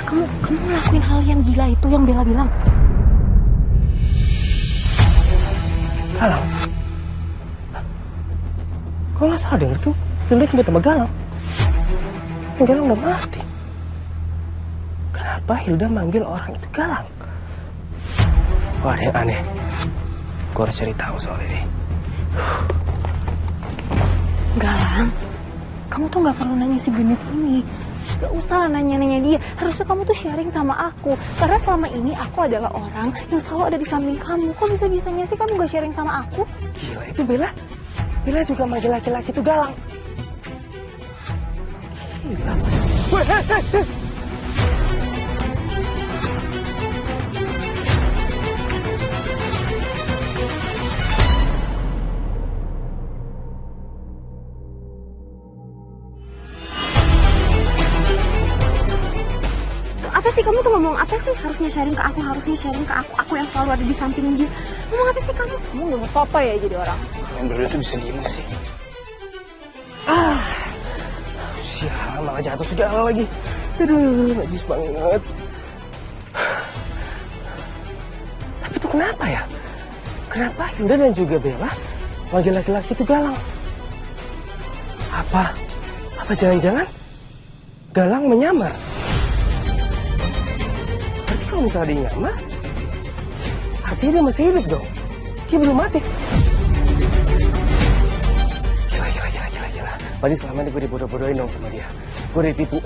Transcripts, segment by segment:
Kamu ngelakuin hal yang gila itu yang Bella bilang. Galang? Kok nggak salah denger tuh? Hilda nyebut sama Galang. Galang udah mati. Kenapa Hilda manggil orang itu Galang? Wah, ada yang aneh. Gue harus cari tahu soal ini. Galang, kamu tuh nggak perlu nanya si genit ini. Gak usah lah nanya-nanya dia. Harusnya kamu tuh sharing sama aku. Karena selama ini aku adalah orang yang selalu ada di samping kamu. Kok bisa-bisanya sih kamu gak sharing sama aku? Gila, itu Bella. Bella juga manggil laki-laki itu Galang. Gila. Weh. Apa sih kamu tuh ngomong apa sih? Harusnya sharing ke aku, aku yang selalu ada di samping dia. Ngomong apa sih kamu? Kamu gak mau soto ya jadi orang? Kalian berdua tuh bisa diem gak sih? Sial, malah jatuh segala lagi. Aduh, najis banget. Tapi tuh kenapa ya? Kenapa Hilda dan juga Bella manggil laki-laki itu Galang? Apa jangan-jangan Galang menyamar? Berarti kalau misalnya dia nyamar, artinya dia masih hidup dong. Dia belum mati. Gila. Berarti selama ini gue dibodoh-bodohin dong sama dia. Gue ditipu.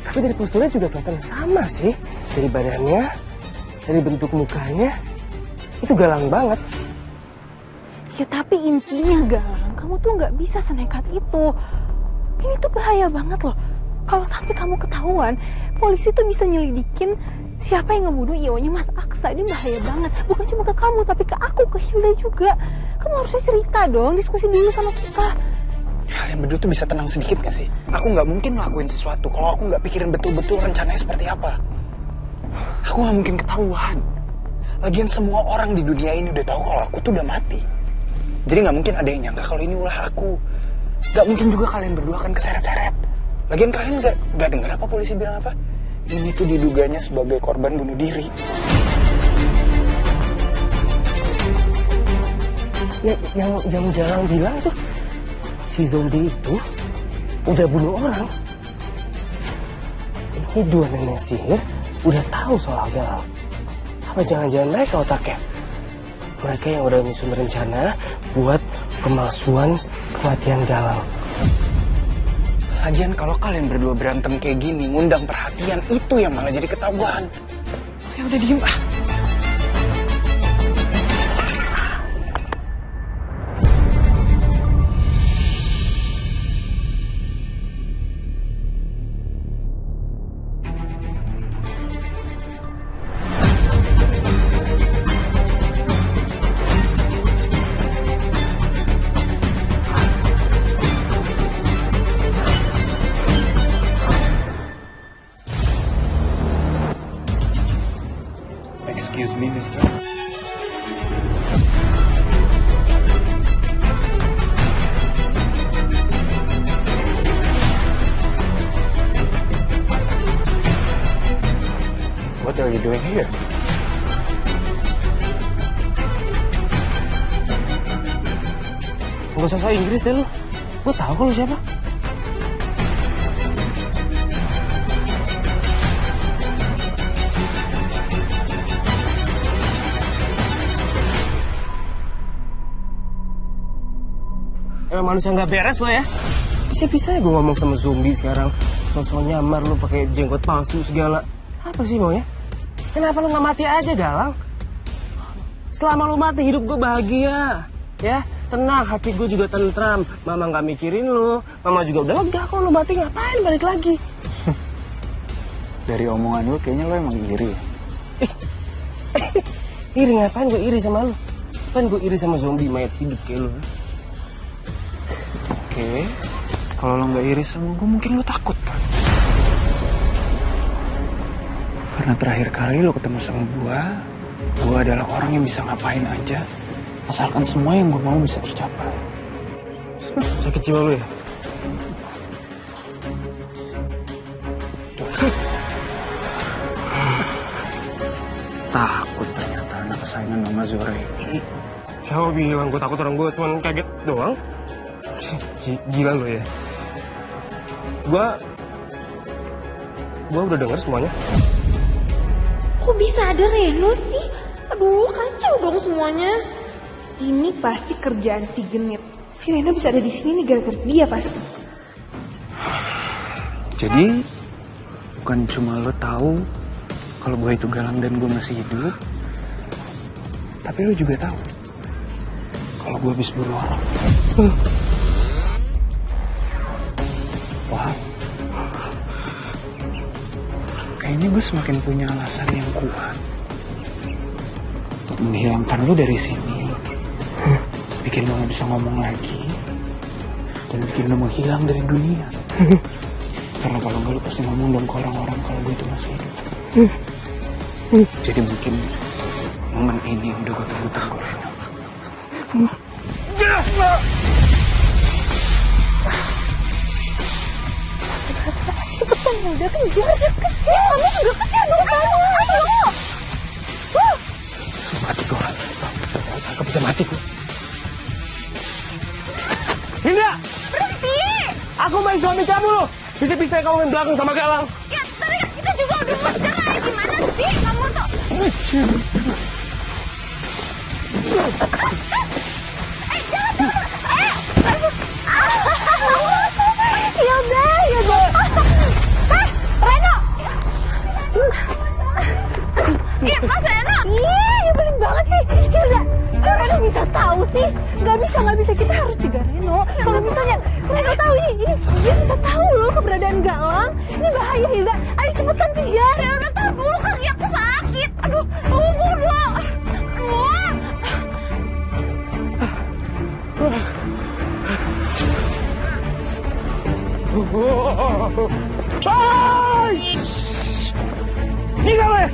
Tapi dari posturnya juga kelihatan sama sih. Dari badannya, dari bentuk mukanya, itu Galang banget. Ya tapi intinya Galang, kamu tuh gak bisa senekat itu. Ini tuh bahaya banget loh. Kalau sampai kamu ketahuan, polisi tuh bisa nyelidikin siapa yang ngebunuh Ionya Mas Aksa. Ini bahaya banget. Bukan cuma ke kamu, tapi ke aku, ke Hilda juga. Kamu harusnya cerita dong, diskusi dulu sama kita. Kalian berdua tuh bisa tenang sedikit gak sih? Aku gak mungkin ngelakuin sesuatu kalau aku gak pikirin betul-betul rencananya seperti apa. Aku gak mungkin ketahuan. Lagian semua orang di dunia ini udah tahu kalau aku tuh udah mati. Jadi gak mungkin ada yang nyangka kalau ini ulah aku. Gak mungkin juga kalian berdua akan keseret-seret. Lagian kalian gak dengar apa polisi bilang apa? Ini tuh diduganya sebagai korban bunuh diri. Yang Galang bilang itu si zombie itu udah bunuh orang. Ini dua nenek sihir udah tahu soal Galang. Apa jangan-jangan mereka otaknya? Mereka yang udah nyusun rencana buat pemalsuan kematian Galang. Lagian kalau kalian berdua berantem kayak gini, ngundang perhatian, itu yang malah jadi ketahuan. Ya udah diem ah. Excuse me, mister. What are you doing here? Gak usah so Inggris deh lu. Gue tahu kok lu siapa. Emang manusia nggak beres lo ya. Bisa-bisa ya gue ngomong sama zombie sekarang. Sosok nyamar lu pakai jenggot palsu segala. Apa sih maunya? Kenapa lu nggak mati aja, Galang? Selama lu mati hidup gue bahagia. Ya, tenang, hati gue juga tentram. Mama nggak mikirin lu. Mama juga udah lega kok lu mati, ngapain balik lagi? Dari omongan lu kayaknya lu emang iri. Iri ngapain gue iri sama lu? Ngapain gue iri sama zombie mayat hidup kayak lu? Oke, kalau lo nggak iri sama gue, mungkin lo takut kan? Karena terakhir kali lo ketemu sama gue adalah orang yang bisa ngapain aja, asalkan semua yang gue mau bisa tercapai. Sakit jiwa lu ya? takut ternyata anak kesayangan Mama Zura ini. Siapa bilang gue takut? Orang gue cuma kaget doang. Gila lo ya. Gue udah denger semuanya. Kok bisa ada Reno sih? Aduh, kacau dong semuanya. Ini pasti kerjaan si genit. Si Reno bisa ada di sini nih gara-gara dia pasti. Jadi bukan cuma lo tahu kalau gue itu Galang dan gue masih hidup, tapi lo juga tahu kalau gue habis bunuh orang. Wah, kayaknya gue semakin punya alasan yang kuat untuk menghilangkan lo dari sini, bikin lo gak bisa ngomong lagi, dan bikin lo menghilang dari dunia. Karena kalau nggak lo pasti ngomong dong ke orang-orang kalau gue itu masih hidup. Jadi mungkin momen ini yang udah gue tunggu-tunggu. Cepetan udah kejar, kamu juga kejar dong kamu. Ayo. Mati gue. Gak bisa mati gue. Hilda! Berhenti! Aku main suami kamu loh. Bisa-bisa kamu main belakang sama Galang. Ya, tapi kita juga udah mau cerai. Gimana sih kamu tuh? Ya udah. Reno! Iya, Mas Reno! Ih, nyebelin banget sih. Hilda, kok Reno bisa tahu sih? Gak bisa. Kita harus cegah Reno. Kalau misalnya Reno tahu ini dia bisa tahu loh keberadaan Galang. Ini bahaya, Hilda. Ayo cepetan kejar. Ya udah, tahan dulu, kaki aku sakit. Aduh, tunggu dong. Gila lo ya!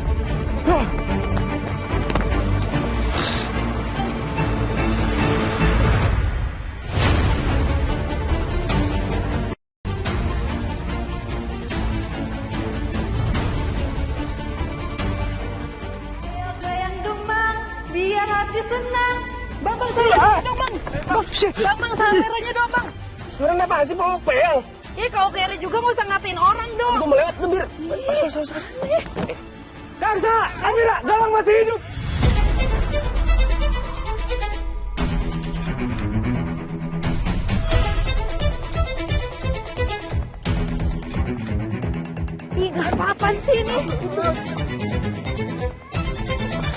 Goyang dumbang, biar hati senang. Bang, saweranya dong, Bang. Bang, saweranya dong, Bang. Sekarang apaan sih peluk pel? Ih, kalau kere juga nggak usah ngatain orang dong. Gue melewat lebir. Karsa, Amira, Galang masih hidup. Ih, apa-apaan sih ini?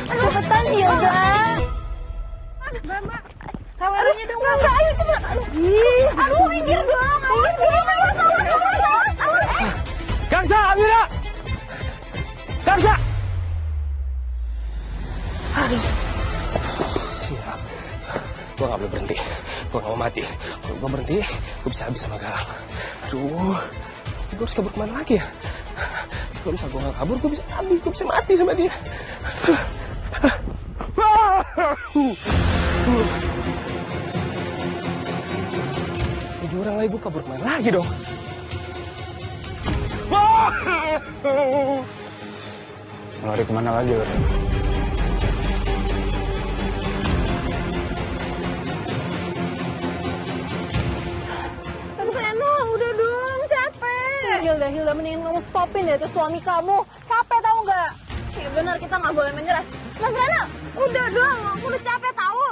Aduh, cepetan, Hilda. Saweranya dong, Bang. Ayo cepet. Aduh, minggir dong. Awas. Karsa, Amira! Karsa! Siap. Gue gak boleh berhenti. Gue gak mau mati. Kalau gue berhenti, gue bisa habis sama Galang. Aduh, gue harus kabur kemana lagi ya? Kalau misalnya gue gak kabur, gue bisa habis. Gue bisa mati sama dia. Tujuh orang lagi, gue kabur kemana lagi dong? Lari kemana lagi lo? Aduh, Reno, udah dong, capek. Hilda, mendingan kamu stopin deh tuh suami kamu. Capek tau nggak? Ya benar, kita nggak boleh menyerah. Mas Reno, udah dong, aku udah capek tahu.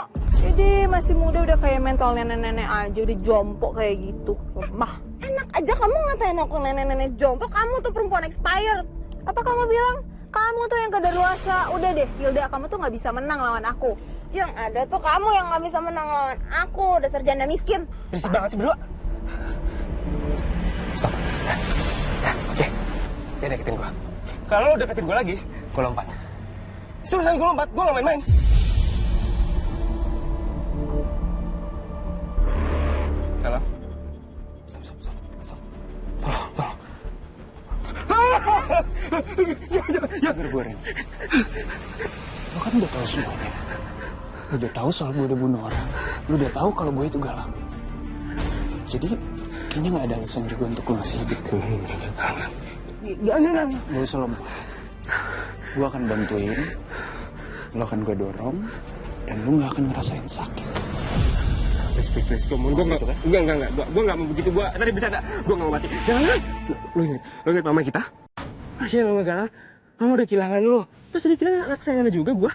Jadi masih muda udah kayak mental nenek-nenek aja, udah jompo kayak gitu. Lemah. Enak aja kamu ngatain aku nenek-nenek jompo, kamu tuh perempuan expired. Apa kamu bilang? Kamu tuh yang kadaluarsa. Udah deh, Hilda, kamu tuh nggak bisa menang lawan aku. Yang ada tuh kamu yang nggak bisa menang lawan aku, dasar janda miskin. Berisik banget sih berdua. Stop. Oke. Jangan deketin gue. Kalau lo deketin gue lagi, gue lompat. Suruh gue lompat, gue gak main-main. Halo? Stop. Tolong. Dengar gue, Ren. Lo kan udah tahu semuanya. Lo udah tahu soal gue udah bunuh orang. Lo udah tahu kalau gue itu Galang. Jadi kayaknya nggak ada alasan juga untuk lo masih hidup. Jangan. Gak usah lompat. Gue akan bantuin lo akan gue dorong, dan lo gak akan ngerasain sakit. Please, gue nggak, gue nggak mau begitu. Gue tadi bisa gue nggak mau mati. Jangan, lo ingat mama kita? Kasihan mama Galang, mama udah kehilangan lo. Terus tadi bilang anak sayang juga gue.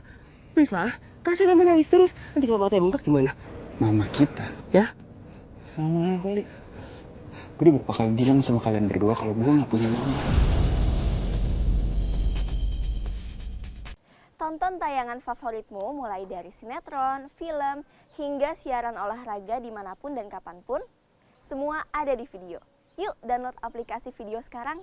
Please lah, kasihan mama nangis terus. Nanti kalau matanya bengkak gimana? Mama kita? Ya? Mama kali. Gue udah berapa kali bilang sama kalian berdua kalau gue gak punya mama. Tonton tayangan favoritmu mulai dari sinetron, film, hingga siaran olahraga dimanapun dan kapanpun. Semua ada di video. Yuk download aplikasi video sekarang.